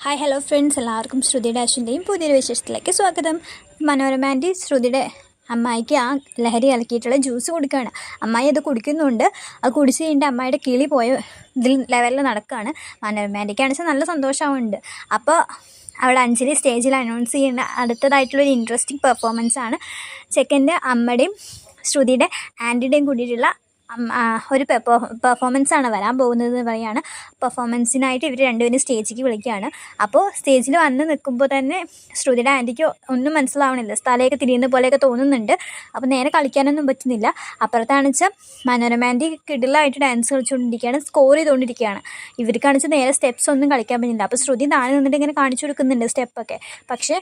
Hi hello friends, എല്ലാവർക്കും ശ്രുതിയുടെ അശ്വിൻ്റെയും പുതിയൊരു വിശേഷത്തിലേക്ക് സ്വാഗതം. മനോരമ ആൻറ്റി ശ്രുതിയുടെ അമ്മായിക്ക് ആ ലഹരി കലക്കിയിട്ടുള്ള ജ്യൂസ് കൊടുക്കുകയാണ്. അമ്മായി അത് കുടിക്കുന്നുണ്ട്. അത് കുടിച്ച് കഴിഞ്ഞിട്ട് അമ്മായിയുടെ കിളി പോയ ലെവലിൽ നടക്കുകയാണ്. മനോരമ ആൻറ്റിക്കാണെന്ന് നല്ല സന്തോഷമാവുന്നുണ്ട്. അപ്പോൾ അവിടെ അഞ്ജലി സ്റ്റേജിൽ അനൗൺസ് ചെയ്യുന്ന അടുത്തതായിട്ടുള്ളൊരു ഇൻട്രസ്റ്റിംഗ് പെർഫോമൻസാണ്. സെക്കൻഡ് അമ്മയുടെയും ശ്രുതിയുടെ ആൻറ്റിയുടെയും കൂടിയിട്ടുള്ള ഒരു പെർഫോമൻസാണ് വരാൻ പോകുന്നത് പറയുകയാണ്. പെർഫോമൻസിനായിട്ട് ഇവർ രണ്ടുപേരും സ്റ്റേജിലേക്ക് വിളിക്കുകയാണ്. അപ്പോൾ സ്റ്റേജിൽ വന്ന് നിൽക്കുമ്പോൾ തന്നെ ശ്രുതിയുടെ ആൻറ്റിക്ക് ഒന്നും മനസ്സിലാവണില്ല. സ്ഥലമൊക്കെ തിരിയുന്ന പോലെയൊക്കെ തോന്നുന്നുണ്ട്. അപ്പോൾ നേരെ കളിക്കാനൊന്നും പറ്റുന്നില്ല. അപ്പുറത്താണെന്ന് വെച്ചാൽ മനോരമ ആൻറ്റി കിടിലായിട്ട് ഡാൻസ് കളിച്ചുകൊണ്ടിരിക്കുകയാണ്, സ്കോർ ചെയ്തുകൊണ്ടിരിക്കുകയാണ്. ഇവർക്കാണെന്ന് നേരെ സ്റ്റെപ്സ് ഒന്നും കളിക്കാൻ പറ്റുന്നില്ല. അപ്പോൾ ശ്രുതി താഴെ നിന്നിട്ട് ഇങ്ങനെ കാണിച്ചു കൊടുക്കുന്നുണ്ട് സ്റ്റെപ്പൊക്കെ. പക്ഷേ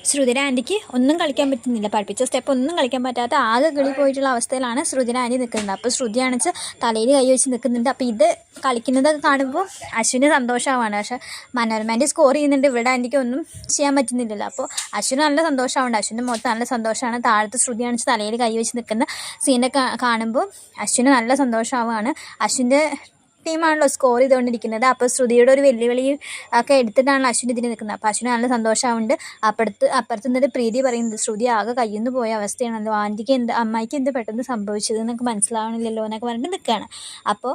ശ്രുതിയുടെ ആൻറ്റിക്ക് ഒന്നും കളിക്കാൻ പറ്റുന്നില്ല. പഠിപ്പിച്ച സ്റ്റെപ്പ് ഒന്നും കളിക്കാൻ പറ്റാത്ത ആകെ കിളി പോയിട്ടുള്ള അവസ്ഥയിലാണ് ശ്രുതിയുടെ ആൻറ്റി നിൽക്കുന്നത്. അപ്പോൾ ശ്രുതിയാണെന്ന് തലയിൽ കൈ വെച്ച് നിൽക്കുന്നുണ്ട്. അപ്പോൾ ഇത് കളിക്കുന്നതൊക്കെ കാണുമ്പോൾ അശ്വിന് സന്തോഷമാവാണ്. പക്ഷേ മനോരമ ആൻറ്റി സ്കോർ ചെയ്യുന്നുണ്ട്, ഇവിടെ ആൻറ്റിക്ക് ഒന്നും ചെയ്യാൻ പറ്റുന്നില്ലല്ലോ. അപ്പോൾ അശ്വിന് നല്ല സന്തോഷമാവുണ്ട്. അശ്വിൻ്റെ മുഖത്ത് നല്ല സന്തോഷമാണ്. താഴത്തെ ശ്രുതിയാണെന്ന് തലയിൽ കൈ വെച്ച് നിൽക്കുന്ന സീനൊക്കെ കാണുമ്പോൾ അശ്വിന് നല്ല സന്തോഷമാവുകയാണ്. അശ്വിൻ്റെ ടീമാണല്ലോ സ്കോർ ചെയ്തുകൊണ്ടിരിക്കുന്നത്. അപ്പോൾ ശ്രുതിയുടെ ഒരു വെല്ലുവിളി ഒക്കെ എടുത്തിട്ടാണ് അശ്വിൻ ഇതിന് നിൽക്കുന്നത്. അപ്പോൾ അശ്വിന് നല്ല സന്തോഷമാവുണ്ട്. അപ്പുറത്ത് നിന്നിട്ട് പ്രീതി പറയുന്നത് ശ്രുതി ആകെ കയ്യിൽ നിന്ന് പോയ അവസ്ഥയാണല്ലോ, ആൻറ്റിക്ക് അമ്മായിക്ക് എന്ത് പെട്ടെന്ന് സംഭവിച്ചത് എന്നൊക്കെ മനസ്സിലാവണില്ലല്ലോ എന്നൊക്കെ പറഞ്ഞിട്ട് നിൽക്കുകയാണ്. അപ്പോൾ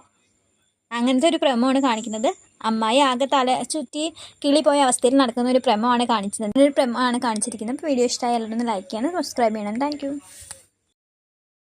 അങ്ങനത്തെ ഒരു പ്രമോണ് കാണിക്കുന്നത്. അമ്മായി ആകെ തല ചുറ്റി കിളി പോയ അവസ്ഥയിൽ നടക്കുന്ന ഒരു പ്രമോണ് കാണിച്ചിരിക്കുന്നത്. അപ്പോൾ വീഡിയോ ഇഷ്ടമായ എല്ലാവരും ലൈക്ക് ചെയ്യണം, സബ്സ്ക്രൈബ് ചെയ്യണം. താങ്ക്